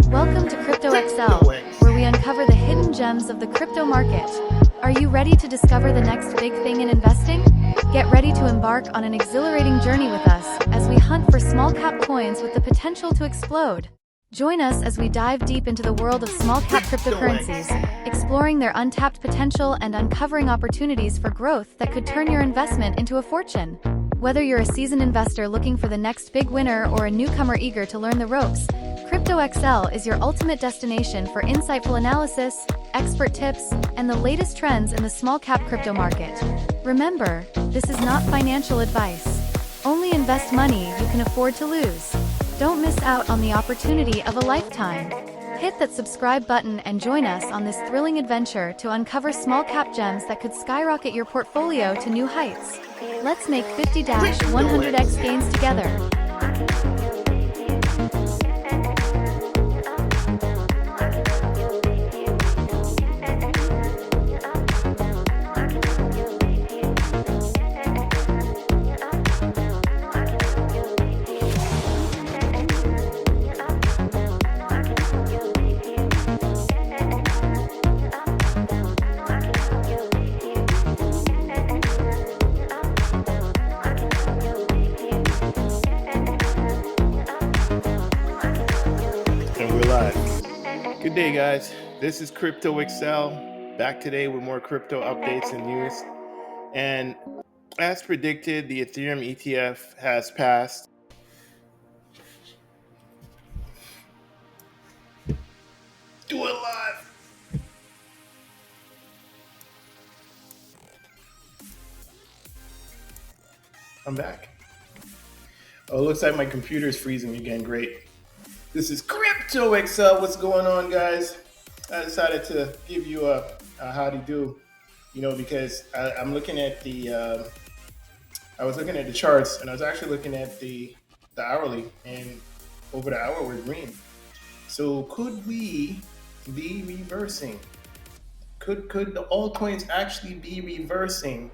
Welcome to Crypto.XL, where we uncover the hidden gems of the crypto market. Are you ready to discover the next big thing in investing? Get ready to embark on an exhilarating journey with us as we hunt for small-cap coins with the potential to explode. Join us as we dive deep into the world of small-cap cryptocurrencies, exploring their untapped potential and uncovering opportunities for growth that could turn your investment into a fortune. Whether you're a seasoned investor looking for the next big winner or a newcomer eager to learn the ropes, Crypto.XL is your ultimate destination for insightful analysis, expert tips, and the latest trends in the small-cap crypto market. Remember, this is not financial advice. Only invest money you can afford to lose. Don't miss out on the opportunity of a lifetime. Hit that subscribe button and join us on this thrilling adventure to uncover small-cap gems that could skyrocket your portfolio to new heights. Let's make 50-100x gains together. And we're live. Good day, guys. This is Crypto.XL, back today with more crypto updates and news. And as predicted, the Ethereum ETF has passed. Do it live. I'm back. Oh, it looks like my computer is freezing again. Great. This is Crypto.XL. What's going on, guys? I decided to give you a howdy do, because I'm looking at the. I was looking at the charts, and I was actually looking at the hourly, and over the hour we're green. So could we be reversing? Could the altcoins actually be reversing?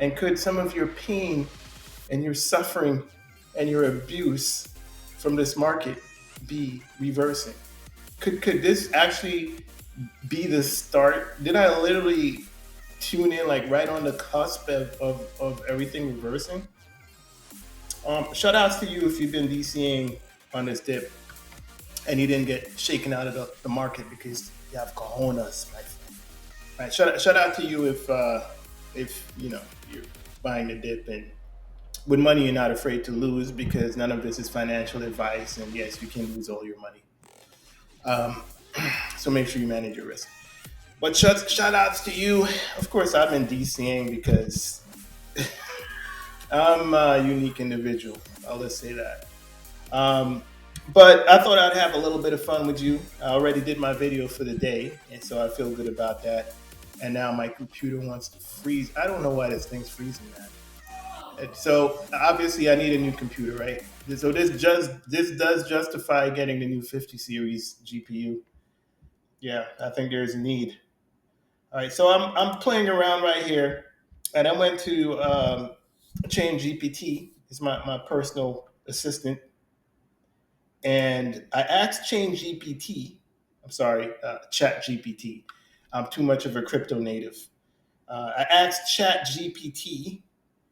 And could some of your pain and your suffering and your abuse from this market be reversing? Could this actually be the start? Did I literally tune in like right on the cusp of everything reversing? Shout outs to you if you've been DCing on this dip and you didn't get shaken out of the market because you have cojones, my friend. Right, shout out to you if you're buying the dip and with money you're not afraid to lose, because none of this is financial advice, and yes, you can lose all your money. So make sure you manage your risk. But shout outs to you. Of course, I've been DCing because I'm a unique individual. I'll just say that. But I thought I'd have a little bit of fun with you. I already did my video for the day, and so I feel good about that. And now my computer wants to freeze. I don't know why this thing's freezing, man. And so obviously I need a new computer, right? So this does justify getting the new 50 series GPU. Yeah, I think there's a need. All right, so I'm playing around right here, and I went to Chain GPT. It's my personal assistant, and I asked Chain GPT. I'm sorry, Chat GPT. I'm too much of a crypto native. I asked Chat GPT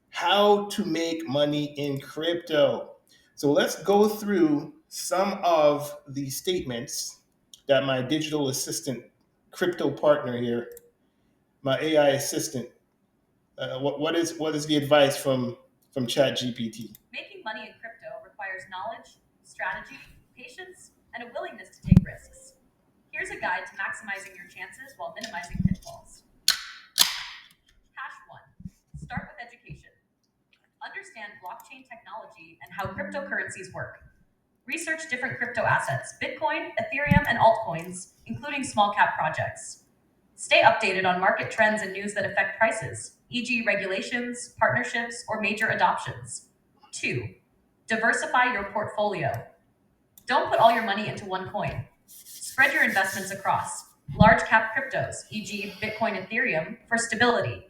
how to make money in crypto. So let's go through some of the statements that my digital assistant, crypto partner here, my AI assistant, what is the advice from ChatGPT? Making money in crypto requires knowledge, strategy, patience, and a willingness to take risks. Here's a guide to maximizing your chances while minimizing pitfalls. Hash 1. Start with education. Understand blockchain technology and how cryptocurrencies work. Research different crypto assets, Bitcoin, Ethereum, and altcoins, including small cap projects. Stay updated on market trends and news that affect prices, e.g., regulations, partnerships, or major adoptions. 2. Diversify your portfolio. Don't put all your money into one coin. Spread your investments across large cap cryptos, e.g., Bitcoin, Ethereum, for stability,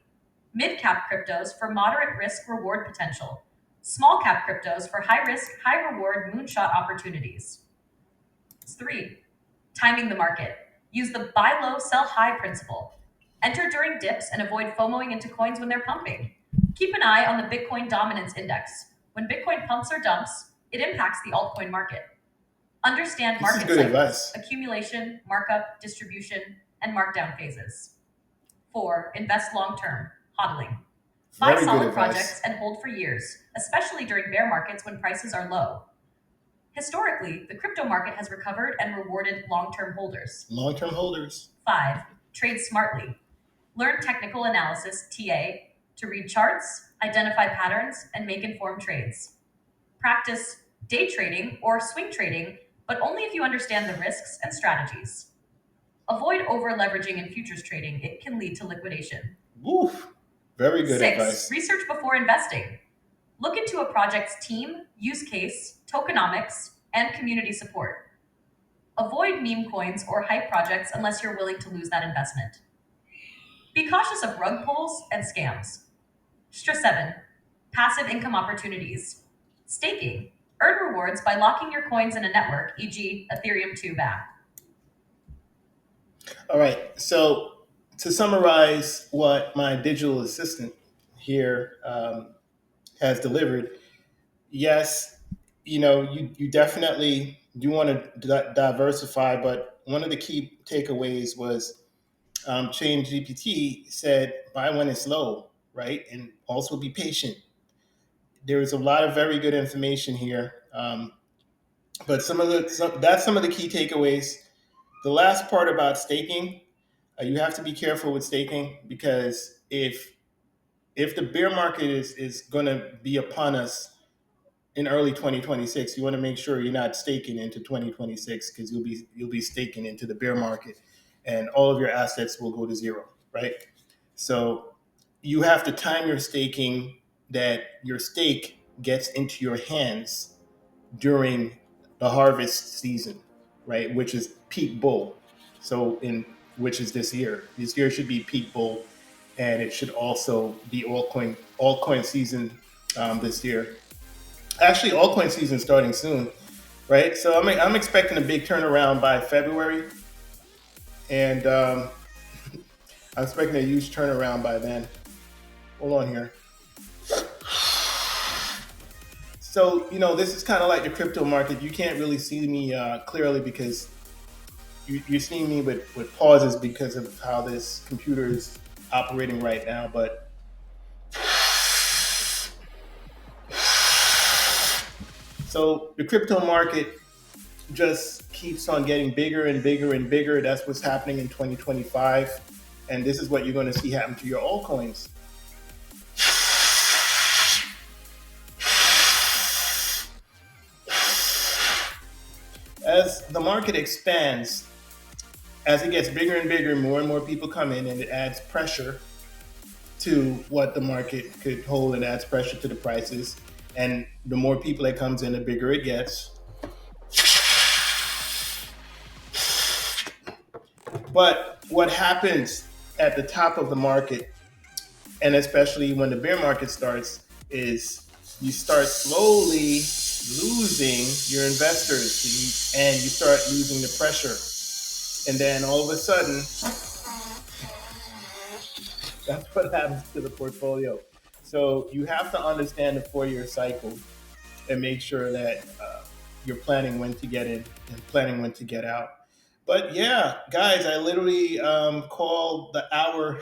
mid cap cryptos for moderate risk reward potential, small cap cryptos for high risk, high reward moonshot opportunities. 3. Timing the market. Use the buy low, sell high principle. Enter during dips and avoid FOMOing into coins when they're pumping. Keep an eye on the Bitcoin Dominance Index. When Bitcoin pumps or dumps, it impacts the altcoin market. Understand This is market good cycles, advice. accumulation, markup, distribution, and markdown phases. 4. Invest long term, hodling. Buy Very good solid advice. projects and hold for years, especially during bear markets when prices are low. Historically, the crypto market has recovered and rewarded long term holders. Long-term holders. 5. Trade smartly. Learn technical analysis, TA, to read charts, identify patterns, and make informed trades. Practice day trading or swing trading, but only if you understand the risks and strategies. Avoid over leveraging in futures trading, it can lead to liquidation. Woof. Very good 6. advice. Research before investing. Look into a project's team, use case, tokenomics, and community support. Avoid meme coins or hype projects unless you're willing to lose that investment. Be cautious of rug pulls and scams. 7. Passive income opportunities. Staking. Earn rewards by locking your coins in a network, e.g., Ethereum 2 back. All right. So to summarize what my digital assistant here has delivered, yes, you definitely do want to diversify, but one of the key takeaways was Chain GPT said buy when it's low, right? And also be patient. There is a lot of very good information here, but that's some of the key takeaways. The last part about staking, you have to be careful with staking because if the bear market is going to be upon us in early 2026, you want to make sure you're not staking into 2026 because you'll be staking into the bear market, and all of your assets will go to zero, right? So you have to time your staking that your stake gets into your hands during the harvest season, right? Which is peak bull. So which is this year. This year should be peak bull, and it should also be altcoin season this year. Actually, altcoin season starting soon, right? So I'm expecting a big turnaround by February, and I'm expecting a huge turnaround by then. Hold on here. So this is kind of like the crypto market. You can't really see me clearly because you're seeing me with pauses because of how this computer is operating right now. But so the crypto market just keeps on getting bigger and bigger and bigger. That's what's happening in 2025. And this is what you're going to see happen to your altcoins. As the market expands, as it gets bigger and bigger, more and more people come in, and it adds pressure to what the market could hold, and adds pressure to the prices. And the more people that comes in, the bigger it gets. But what happens at the top of the market, and especially when the bear market starts, is you start slowly losing your investors, and you start losing the pressure. And then all of a sudden, that's what happens to the portfolio. So you have to understand the 4-year cycle and make sure that you're planning when to get in and planning when to get out. But yeah, guys, I literally call the hour,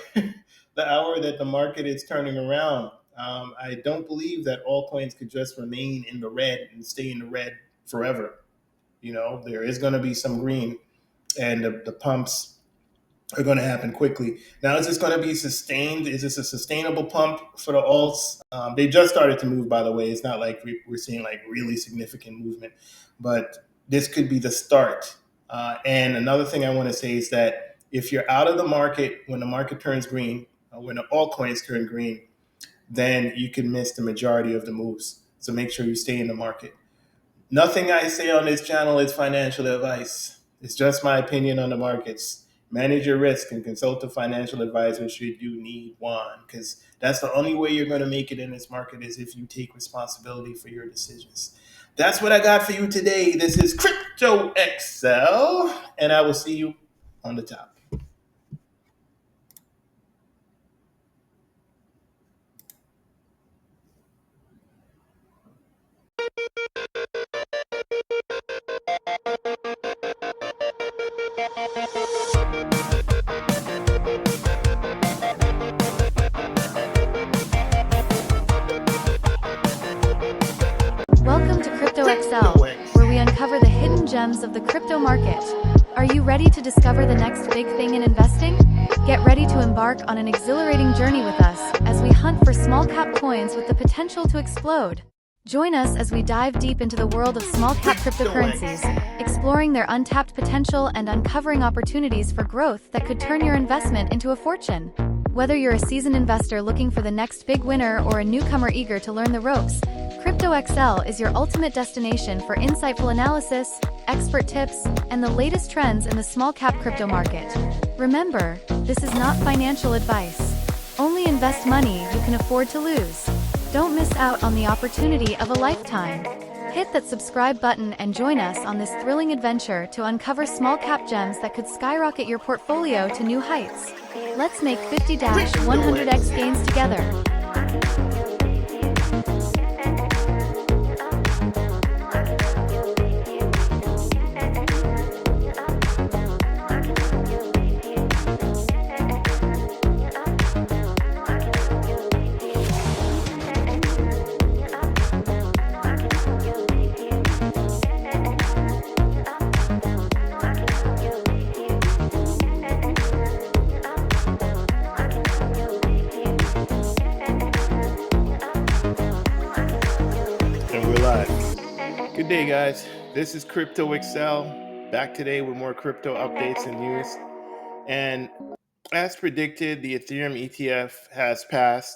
the hour that the market is turning around. I don't believe that altcoins could just remain in the red and stay in the red forever. There is going to be some green, and the pumps are going to happen quickly. Now, is this going to be sustained? Is this a sustainable pump for the alts? They just started to move, by the way. It's not like we're seeing like really significant movement, but this could be the start. And another thing I want to say is that if you're out of the market when the market turns green, when the altcoins turn green, then you can miss the majority of the moves. So make sure you stay in the market. Nothing I say on this channel is financial advice. It's just my opinion on the markets. Manage your risk and consult a financial advisor should you need one, because that's the only way you're going to make it in this market, is if you take responsibility for your decisions. That's what I got for you today. This is Crypto.XL, and I will see you on the top. Welcome to Crypto.XL, where we uncover the hidden gems of the crypto market. Are you ready to discover the next big thing in investing? Get ready to embark on an exhilarating journey with us as we hunt for small cap coins with the potential to explode. Join us as we dive deep into the world of small cap cryptocurrencies, exploring their untapped potential and uncovering opportunities for growth that could turn your investment into a fortune. Whether you're a seasoned investor looking for the next big winner or a newcomer eager to learn the ropes, Crypto.XL is your ultimate destination for insightful analysis, expert tips, and the latest trends in the small cap crypto market. Remember, this is not financial advice. Only invest money you can afford to lose. Don't miss out on the opportunity of a lifetime. Hit that subscribe button and join us on this thrilling adventure to uncover small cap gems that could skyrocket your portfolio to new heights. Let's make 50-100x gains together. And we're live. Good day, guys. This is Crypto.XL, back today with more crypto updates and news. And as predicted, the Ethereum ETF has passed